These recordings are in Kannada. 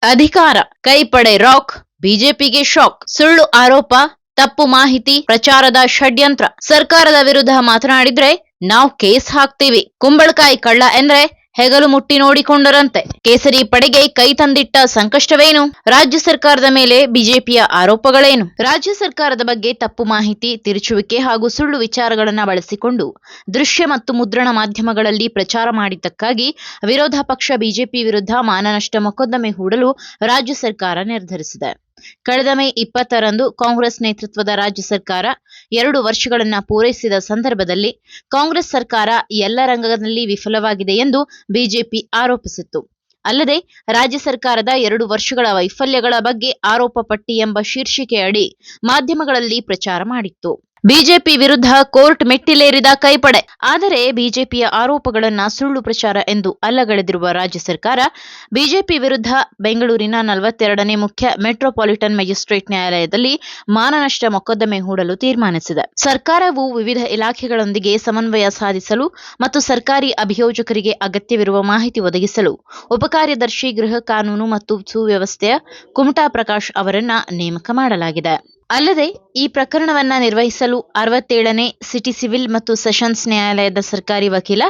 ಅಧಿಕಾರ ಕೈಪಡೆ ರಾಕ್, ಬಿಜೆಪಿಗೆ ಶಾಕ್. ಸುಳ್ಳು ಆರೋಪ, ತಪ್ಪು ಮಾಹಿತಿ, ಪ್ರಚಾರದ ಷಡ್ಯಂತ್ರ. ಸರ್ಕಾರದ ವಿರುದ್ಧ ಮಾತನಾಡಿದ್ರೆ ನಾವು ಕೇಸ್ ಹಾಕ್ತೀವಿ. ಕುಂಬಳಕಾಯಿ ಕಳ್ಳ ಎಂದ್ರೆ ಹೆಗಲು ಮುಟ್ಟಿ ನೋಡಿಕೊಂಡರಂತೆ. ಕೇಸರಿ ಪಡೆಗೆ ಕೈ ತಂದಿಟ್ಟ ಸಂಕಷ್ಟವೇನು? ರಾಜ್ಯ ಸರ್ಕಾರದ ಮೇಲೆ ಬಿಜೆಪಿಯ ಆರೋಪಗಳೇನು? ರಾಜ್ಯ ಸರ್ಕಾರದ ಬಗ್ಗೆ ತಪ್ಪು ಮಾಹಿತಿ, ತಿರುಚುವಿಕೆ ಹಾಗೂ ಸುಳ್ಳು ವಿಚಾರಗಳನ್ನು ಬಳಸಿಕೊಂಡು ದೃಶ್ಯ ಮತ್ತು ಮುದ್ರಣ ಮಾಧ್ಯಮಗಳಲ್ಲಿ ಪ್ರಚಾರ ಮಾಡಿದ್ದಕ್ಕಾಗಿ ವಿರೋಧ ಪಕ್ಷ ಬಿಜೆಪಿ ವಿರುದ್ಧ ಮಾನನಷ್ಟ ಮೊಕದ್ದಮೆ ಹೂಡಲು ರಾಜ್ಯ ಸರ್ಕಾರ ನಿರ್ಧರಿಸಿದೆ. ಕಳೆದ ಮೇ 20ರಂದು ಕಾಂಗ್ರೆಸ್ ನೇತೃತ್ವದ ರಾಜ್ಯ ಸರ್ಕಾರ 2 ವರ್ಷಗಳನ್ನ ಪೂರೈಸಿದ ಸಂದರ್ಭದಲ್ಲಿ ಕಾಂಗ್ರೆಸ್ ಸರ್ಕಾರ ಎಲ್ಲ ರಂಗದಲ್ಲಿ ವಿಫಲವಾಗಿದೆ ಎಂದು ಬಿಜೆಪಿ ಆರೋಪಿಸಿತ್ತು. ಅಲ್ಲದೆ ರಾಜ್ಯ ಸರ್ಕಾರದ 2 ವರ್ಷಗಳ ವೈಫಲ್ಯಗಳ ಬಗ್ಗೆ ಆರೋಪ ಪಟ್ಟಿ ಎಂಬ ಶೀರ್ಷಿಕೆಯಡಿ ಮಾಧ್ಯಮಗಳಲ್ಲಿ ಪ್ರಚಾರ ಮಾಡಿತ್ತು. ಬಿಜೆಪಿ ವಿರುದ್ಧ ಕೋರ್ಟ್ ಮೆಟ್ಟಿಲೇರಿದ ಕೈಪಡೆ. ಆದರೆ ಬಿಜೆಪಿಯ ಆರೋಪಗಳನ್ನ ಸುಳ್ಳು ಪ್ರಚಾರ ಎಂದು ಅಲ್ಲಗಳೆದಿರುವ ರಾಜ್ಯ ಸರ್ಕಾರ ಬಿಜೆಪಿ ವಿರುದ್ಧ ಬೆಂಗಳೂರಿನ 42ನೇ ಮುಖ್ಯ ಮೆಟ್ರೋಪಾಲಿಟನ್ ಮ್ಯಾಜಿಸ್ಟ್ರೇಟ್ ನ್ಯಾಯಾಲಯದಲ್ಲಿ ಮಾನನಷ್ಟ ಮೊಕದ್ದಮೆ ಹೂಡಲು ತೀರ್ಮಾನಿಸಿದೆ. ಸರ್ಕಾರವು ವಿವಿಧ ಇಲಾಖೆಗಳೊಂದಿಗೆ ಸಮನ್ವಯ ಸಾಧಿಸಲು ಮತ್ತು ಸರ್ಕಾರಿ ಅಭಿಯೋಜಕರಿಗೆ ಅಗತ್ಯವಿರುವ ಮಾಹಿತಿ ಒದಗಿಸಲು ಉಪಕಾರ್ಯದರ್ಶಿ ಗೃಹ ಕಾನೂನು ಮತ್ತು ಸುವ್ಯವಸ್ಥೆಯ ಕುಮಟಾ ಪ್ರಕಾಶ್ ಅವರನ್ನ ನೇಮಕ ಮಾಡಲಾಗಿದೆ. ಅಲ್ಲದೆ ಈ ಪ್ರಕರಣವನ್ನ ನಿರ್ವಹಿಸಲು 67ನೇ ಸಿಟಿ ಸಿವಿಲ್ ಮತ್ತು ಸೆಷನ್ಸ್ ನ್ಯಾಯಾಲಯದ ಸರ್ಕಾರಿ ವಕೀಲ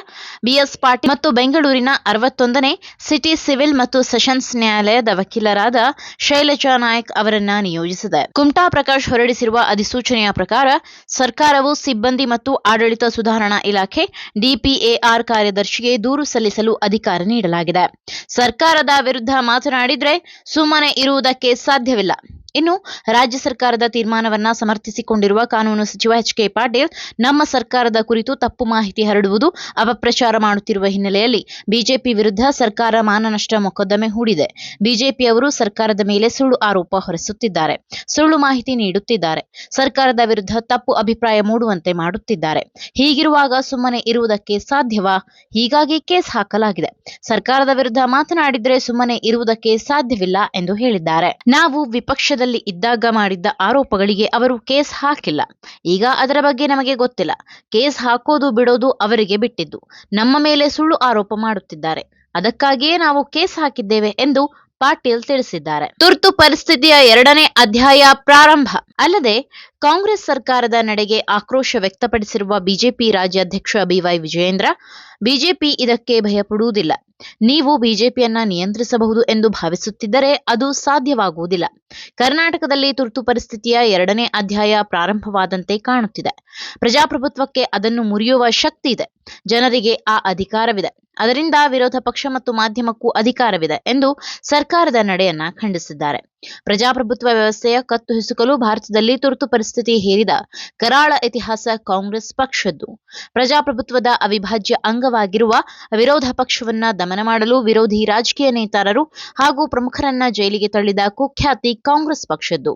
ಬಿಎಸ್ ಪಾಟೀಲ್ ಮತ್ತು ಬೆಂಗಳೂರಿನ 61ನೇ ಸಿಟಿ ಸಿವಿಲ್ ಮತ್ತು ಸೆಷನ್ಸ್ ನ್ಯಾಯಾಲಯದ ವಕೀಲರಾದ ಶೈಲಜಾ ನಾಯಕ್ ಅವರನ್ನ ನಿಯೋಜಿಸಿದೆ. ಕುಮಟಾ ಪ್ರಕಾಶ್ ಹೊರಡಿಸಿರುವ ಅಧಿಸೂಚನೆಯ ಪ್ರಕಾರ ಸರ್ಕಾರವು ಸಿಬ್ಬಂದಿ ಮತ್ತು ಆಡಳಿತ ಸುಧಾರಣಾ ಇಲಾಖೆ ಡಿಪಿಎಆರ್ ಕಾರ್ಯದರ್ಶಿಗೆ ದೂರು ಸಲ್ಲಿಸಲು ಅಧಿಕಾರ ನೀಡಲಾಗಿದೆ. ಸರ್ಕಾರದ ವಿರುದ್ಧ ಮಾತನಾಡಿದ್ರೆ ಸುಮ್ಮನೆ ಇರುವುದಕ್ಕೆ ಸಾಧ್ಯವಿಲ್ಲ. ಇನ್ನು ರಾಜ್ಯ ಸರ್ಕಾರದ ತೀರ್ಮಾನವನ್ನ ಸಮರ್ಥಿಸಿಕೊಂಡಿರುವ ಕಾನೂನು ಸಚಿವ ಎಚ್.ಕೆ. ಪಾಟೀಲ್, ನಮ್ಮ ಸರ್ಕಾರದ ಕುರಿತು ತಪ್ಪು ಮಾಹಿತಿ ಹರಡುವುದು, ಅಪಪ್ರಚಾರ ಮಾಡುತ್ತಿರುವ ಹಿನ್ನೆಲೆಯಲ್ಲಿ ಬಿಜೆಪಿ ವಿರುದ್ಧ ಸರ್ಕಾರ ಮಾನನಷ್ಟ ಮೊಕದ್ದಮೆ ಹೂಡಿದೆ. ಬಿಜೆಪಿಯವರು ಸರ್ಕಾರದ ಮೇಲೆ ಸುಳ್ಳು ಆರೋಪ ಹೊರಿಸುತ್ತಿದ್ದಾರೆ, ಸುಳ್ಳು ಮಾಹಿತಿ ನೀಡುತ್ತಿದ್ದಾರೆ, ಸರ್ಕಾರದ ವಿರುದ್ಧ ತಪ್ಪು ಅಭಿಪ್ರಾಯ ಮೂಡುವಂತೆ ಮಾಡುತ್ತಿದ್ದಾರೆ. ಹೀಗಿರುವಾಗ ಸುಮ್ಮನೆ ಇರುವುದಕ್ಕೆ ಸಾಧ್ಯವಾ? ಹೀಗಾಗಿ ಕೇಸ್ ಹಾಕಲಾಗಿದೆ. ಸರ್ಕಾರದ ವಿರುದ್ಧ ಮಾತನಾಡಿದ್ರೆ ಸುಮ್ಮನೆ ಇರುವುದಕ್ಕೆ ಸಾಧ್ಯವಿಲ್ಲ ಎಂದು ಹೇಳಿದ್ದಾರೆ. ನಾವು ವಿಪಕ್ಷ ಇದ್ದಾಗ ಮಾಡಿದ್ದ ಆರೋಪಗಳಿಗೆ ಅವರು ಕೇಸ್ ಹಾಕಿಲ್ಲ. ಈಗ ಅದರ ಬಗ್ಗೆ ನಮಗೆ ಗೊತ್ತಿಲ್ಲ. ಕೇಸ್ ಹಾಕೋದು ಬಿಡೋದು ಅವರಿಗೆ ಬಿಟ್ಟಿದ್ದು. ನಮ್ಮ ಮೇಲೆ ಸುಳ್ಳು ಆರೋಪ ಮಾಡುತ್ತಿದ್ದಾರೆ. ಅದಕ್ಕಾಗಿಯೇ ನಾವು ಕೇಸ್ ಹಾಕಿದ್ದೇವೆ ಎಂದು ಪಾಟೀಲ್ ತಿಳಿಸಿದ್ದಾರೆ. ತುರ್ತು ಪರಿಸ್ಥಿತಿಯ 2ನೇ ಅಧ್ಯಾಯ ಪ್ರಾರಂಭ. ಅಲ್ಲದೆ ಕಾಂಗ್ರೆಸ್ ಸರ್ಕಾರದ ನಡೆಗೆ ಆಕ್ರೋಶ ವ್ಯಕ್ತಪಡಿಸಿರುವ ಬಿಜೆಪಿ ರಾಜ್ಯಾಧ್ಯಕ್ಷ ಬಿವೈ ವಿಜಯೇಂದ್ರ, ಬಿಜೆಪಿ ಇದಕ್ಕೆ ಭಯಪಡುವುದಿಲ್ಲ. ನೀವು ಬಿಜೆಪಿಯನ್ನ ನಿಯಂತ್ರಿಸಬಹುದು ಎಂದು ಭಾವಿಸುತ್ತಿದ್ದರೆ ಅದು ಸಾಧ್ಯವಾಗುವುದಿಲ್ಲ. ಕರ್ನಾಟಕದಲ್ಲಿ ತುರ್ತು ಪರಿಸ್ಥಿತಿಯ 2ನೇ ಅಧ್ಯಾಯ ಪ್ರಾರಂಭವಾದಂತೆ ಕಾಣುತ್ತಿದೆ. ಪ್ರಜಾಪ್ರಭುತ್ವಕ್ಕೆ ಅದನ್ನು ಮುರಿಯುವ ಶಕ್ತಿ ಇದೆ. ಜನರಿಗೆ ಆ ಅಧಿಕಾರವಿದೆ. ಅದರಿಂದ ವಿರೋಧ ಪಕ್ಷ ಮತ್ತು ಮಾಧ್ಯಮಕ್ಕೂ ಅಧಿಕಾರವಿದೆ ಎಂದು ಸರ್ಕಾರದ ನಡೆಯನ್ನ ಖಂಡಿಸಿದ್ದಾರೆ. ಪ್ರಜಾಪ್ರಭುತ್ವ ವ್ಯವಸ್ಥೆಯ ಕತ್ತು ಹಿಸುಕಲು ಭಾರತದಲ್ಲಿ ತುರ್ತು ಪರಿಸ್ಥಿತಿ ಹೇರಿದ ಕರಾಳ ಇತಿಹಾಸ ಕಾಂಗ್ರೆಸ್ ಪಕ್ಷದ್ದು. ಪ್ರಜಾಪ್ರಭುತ್ವದ ಅವಿಭಾಜ್ಯ ಅಂಗವಾಗಿರುವ ವಿರೋಧ ಪಕ್ಷವನ್ನ ದಮನ ಮಾಡಲು ವಿರೋಧಿ ರಾಜಕೀಯ ನೇತಾರರು ಹಾಗೂ ಪ್ರಮುಖರನ್ನ ಜೈಲಿಗೆ ತಳ್ಳಿದ ಕುಖ್ಯಾತಿ ಕಾಂಗ್ರೆಸ್ ಪಕ್ಷದ್ದು.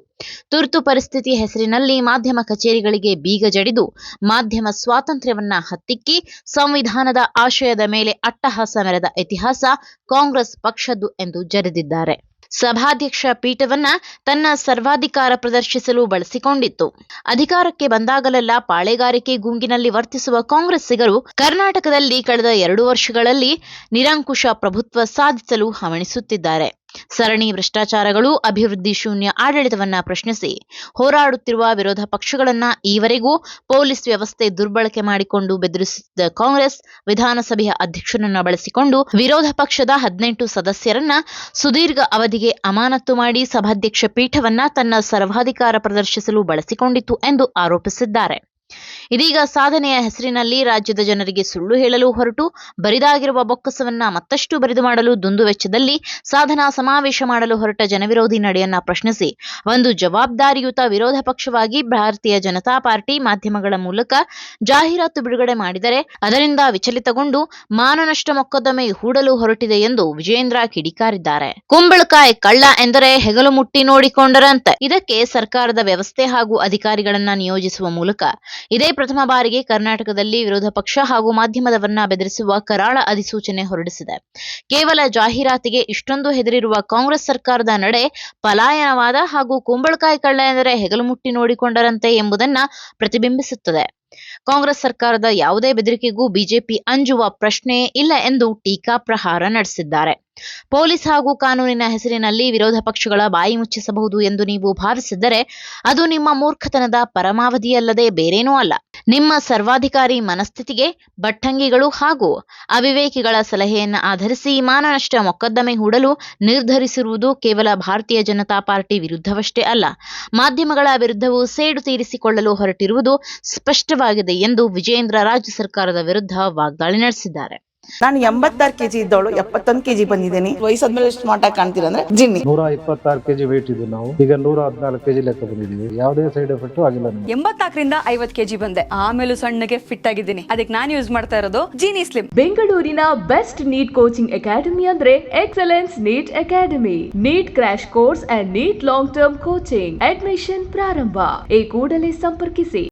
ತುರ್ತು ಪರಿಸ್ಥಿತಿ ಹೆಸರಿನಲ್ಲಿ ಮಾಧ್ಯಮ ಕಚೇರಿಗಳಿಗೆ ಬೀಗ ಜಡಿದು ಮಾಧ್ಯಮ ಸ್ವಾತಂತ್ರ್ಯವನ್ನ ಹತ್ತಿಕ್ಕಿ ಸಂವಿಧಾನದ ಆಶಯದ ಮೇಲೆ ಅಟ್ಟಹಾಸ ಮೆರೆದ ಇತಿಹಾಸ ಕಾಂಗ್ರೆಸ್ ಪಕ್ಷದ್ದು ಎಂದು ಜರೆದಿದ್ದಾರೆ. ಸಭಾಧ್ಯಕ್ಷ ಪೀಠವನ್ನ ತನ್ನ ಸರ್ವಾಧಿಕಾರ ಪ್ರದರ್ಶಿಸಲು ಬಳಸಿಕೊಂಡಿತ್ತು. ಅಧಿಕಾರಕ್ಕೆ ಬಂದಾಗಲೆಲ್ಲ ಪಾಳೆಗಾರಿಕೆ ಗುಂಗಿನಲ್ಲಿ ವರ್ತಿಸುವ ಕಾಂಗ್ರೆಸ್ಸಿಗರು ಕರ್ನಾಟಕದಲ್ಲಿ ಕಳೆದ 2 ವರ್ಷಗಳಲ್ಲಿ ನಿರಂಕುಶ ಪ್ರಭುತ್ವ ಸಾಧಿಸಲು ಹವಣಿಸುತ್ತಿದ್ದಾರೆ. ಸರಣಿ ಭ್ರಷ್ಟಾಚಾರಗಳು, ಅಭಿವೃದ್ಧಿ ಶೂನ್ಯ ಆಡಳಿತವನ್ನ ಪ್ರಶ್ನಿಸಿ ಹೋರಾಡುತ್ತಿರುವ ವಿರೋಧ ಪಕ್ಷಗಳನ್ನ ಈವರೆಗೂ ಪೊಲೀಸ್ ವ್ಯವಸ್ಥೆ ದುರ್ಬಳಕೆ ಮಾಡಿಕೊಂಡು ಬೆದರಿಸುತ್ತಿದ್ದ ಕಾಂಗ್ರೆಸ್ ವಿಧಾನಸಭೆಯ ಅಧ್ಯಕ್ಷರನ್ನ ಬಳಸಿಕೊಂಡು ವಿರೋಧ ಪಕ್ಷದ 18 ಸದಸ್ಯರನ್ನ ಸುದೀರ್ಘ ಅವಧಿಗೆ ಅಮಾನತು ಮಾಡಿ ಸಭಾಧ್ಯಕ್ಷ ಪೀಠವನ್ನ ತನ್ನ ಸರ್ವಾಧಿಕಾರ ಪ್ರದರ್ಶಿಸಲು ಬಳಸಿಕೊಂಡಿತು ಎಂದು ಆರೋಪಿಸಿದ್ದಾರೆ. ಇದೀಗ ಸಾಧನೆಯ ಹೆಸರಿನಲ್ಲಿ ರಾಜ್ಯದ ಜನರಿಗೆ ಸುಳ್ಳು ಹೇಳಲು ಹೊರಟು ಬರಿದಾಗಿರುವ ಬೊಕ್ಕಸವನ್ನ ಮತ್ತಷ್ಟು ಬರಿದು ಮಾಡಲು ದುಂದುವೆಚ್ಚದಲ್ಲಿ ಸಾಧನಾ ಸಮಾವೇಶ ಮಾಡಲು ಹೊರಟ ಜನವಿರೋಧಿ ನಡೆಯನ್ನ ಪ್ರಶ್ನಿಸಿ ಒಂದು ಜವಾಬ್ದಾರಿಯುತ ವಿರೋಧ ಪಕ್ಷವಾಗಿ ಭಾರತೀಯ ಜನತಾ ಪಾರ್ಟಿ ಮಾಧ್ಯಮಗಳ ಮೂಲಕ ಜಾಹೀರಾತು ಬಿಡುಗಡೆ ಮಾಡಿದರೆ ಅದರಿಂದ ವಿಚಲಿತಗೊಂಡು ಮಾನನಷ್ಟ ಮೊಕದ್ದಮೆ ಹೂಡಲು ಹೊರಟಿದೆ ಎಂದು ವಿಜಯೇಂದ್ರ ಕಿಡಿಕಾರಿದ್ದಾರೆ. ಕುಂಬಳಕಾಯಿ ಕಳ್ಳ ಎಂದರೆ ಹೆಗಲು ಮುಟ್ಟಿ ನೋಡಿಕೊಂಡರಂತೆ. ಇದಕ್ಕೆ ಸರ್ಕಾರದ ವ್ಯವಸ್ಥೆ ಹಾಗೂ ಅಧಿಕಾರಿಗಳನ್ನ ನಿಯೋಜಿಸುವ ಮೂಲಕ ಇದೇ ಪ್ರಥಮ ಬಾರಿಗೆ ಕರ್ನಾಟಕದಲ್ಲಿ ವಿರೋಧ ಪಕ್ಷ ಹಾಗೂ ಮಾಧ್ಯಮದವನ್ನ ಬೆದರಿಸುವ ಕರಾಳ ಅಧಿಸೂಚನೆ ಹೊರಡಿಸಿದೆ. ಕೇವಲ ಜಾಹೀರಾತಿಗೆ ಇಷ್ಟೊಂದು ಹೆದರಿರುವ ಕಾಂಗ್ರೆಸ್ ಸರ್ಕಾರದ ನಡೆ ಪಲಾಯನವಾದ ಹಾಗೂ ಕುಂಬಳಕಾಯಿ ಕಳ್ಳ ಎಂದರೆ ಹೆಗಲು ಮುಟ್ಟಿ ನೋಡಿಕೊಂಡರಂತೆ ಎಂಬುದನ್ನ ಪ್ರತಿಬಿಂಬಿಸುತ್ತದೆ. ಕಾಂಗ್ರೆಸ್ ಸರ್ಕಾರದ ಯಾವುದೇ ಬೆದರಿಕೆಗೂ ಬಿಜೆಪಿ ಅಂಜುವ ಪ್ರಶ್ನೆಯೇ ಇಲ್ಲ ಎಂದು ಟೀಕಾಪ್ರಹಾರ ನಡೆಸಿದ್ದಾರೆ. ಪೊಲೀಸ್ ಹಾಗೂ ಕಾನೂನಿನ ಹೆಸರಿನಲ್ಲಿ ವಿರೋಧ ಪಕ್ಷಗಳ ಬಾಯಿ ಮುಚ್ಚಿಸಬಹುದು ಎಂದು ನೀವು ಭಾವಿಸಿದ್ದರೆ ಅದು ನಿಮ್ಮ ಮೂರ್ಖತನದ ಪರಮಾವಧಿಯಲ್ಲದೆ ಬೇರೇನೂ ಅಲ್ಲ. ನಿಮ್ಮ ಸರ್ವಾಧಿಕಾರಿ ಮನಸ್ಥಿತಿಗೆ ಭಟ್ಟಂಗಿಗಳು ಹಾಗೂ ಅವಿವೇಕಿಗಳ ಸಲಹೆಯನ್ನು ಆಧರಿಸಿ ಮಾನನಷ್ಟ ಮೊಕದ್ದಮೆ ಹೂಡಲು ನಿರ್ಧರಿಸಿರುವುದು ಕೇವಲ ಭಾರತೀಯ ಜನತಾ ಪಾರ್ಟಿ ವಿರುದ್ಧವಷ್ಟೇ ಅಲ್ಲ, ಮಾಧ್ಯಮಗಳ ವಿರುದ್ಧವೂ ಸೇಡು ತೀರಿಸಿಕೊಳ್ಳಲು ಹೊರಟಿರುವುದು ಸ್ಪಷ್ಟವಾಗಿದೆ ಎಂದು ವಿಜಯೇಂದ್ರ ರಾಜ್ಯ ಸರ್ಕಾರದ ವಿರುದ್ಧ ವಾಗ್ದಾಳಿ ನಡೆಸಿದ್ದಾರೆ. ನಾನು 86 kg ಇದ್ದವಳು 71 kg ಬಂದಿದ್ದೀನಿ. ವಯಸ್ಸಾದ್ಮೇಲೆ ಸ್ಮಾರ್ಟ್ ಆಗಿ ಕಾಣ್ತೀರಾ ಅಂದ್ರೆ ಜಿನ್ನಿ. 126 kg ವೇಟ್ ಇದ್ದು ನಾವು ಈಗ 114 kg ಲೆಕ್ಕ ಬಂದಿದ್ದೀವಿ. ಯಾವುದೇ ಸೈಡ್ ಎಫೆಕ್ಟ್ ಆಗಿಲ್ಲ. 84ರಿಂದ 50 kg ಬಂದೆ, ಆಮೇಲೆ ಸಣ್ಣಗೆ ಫಿಟ್ ಆಗಿದ್ದೀನಿ. ಅದಕ್ಕೆ ನಾನು ಯೂಸ್ ಮಾಡ್ತಾ ಇರೋದು ಜೀನಿ ಸ್ಲಿಮ್. ಬೆಂಗಳೂರಿನ ಬೆಸ್ಟ್ ನೀಟ್ ಕೋಚಿಂಗ್ ಅಕಾಡೆಮಿ ಅಂದ್ರೆ excellence NEET academy. NEET crash course and NEET long term coaching admission ಪ್ರಾರಂಭ. ಈ ಕೂಡಲೇ ಸಂಪರ್ಕಿಸಿ.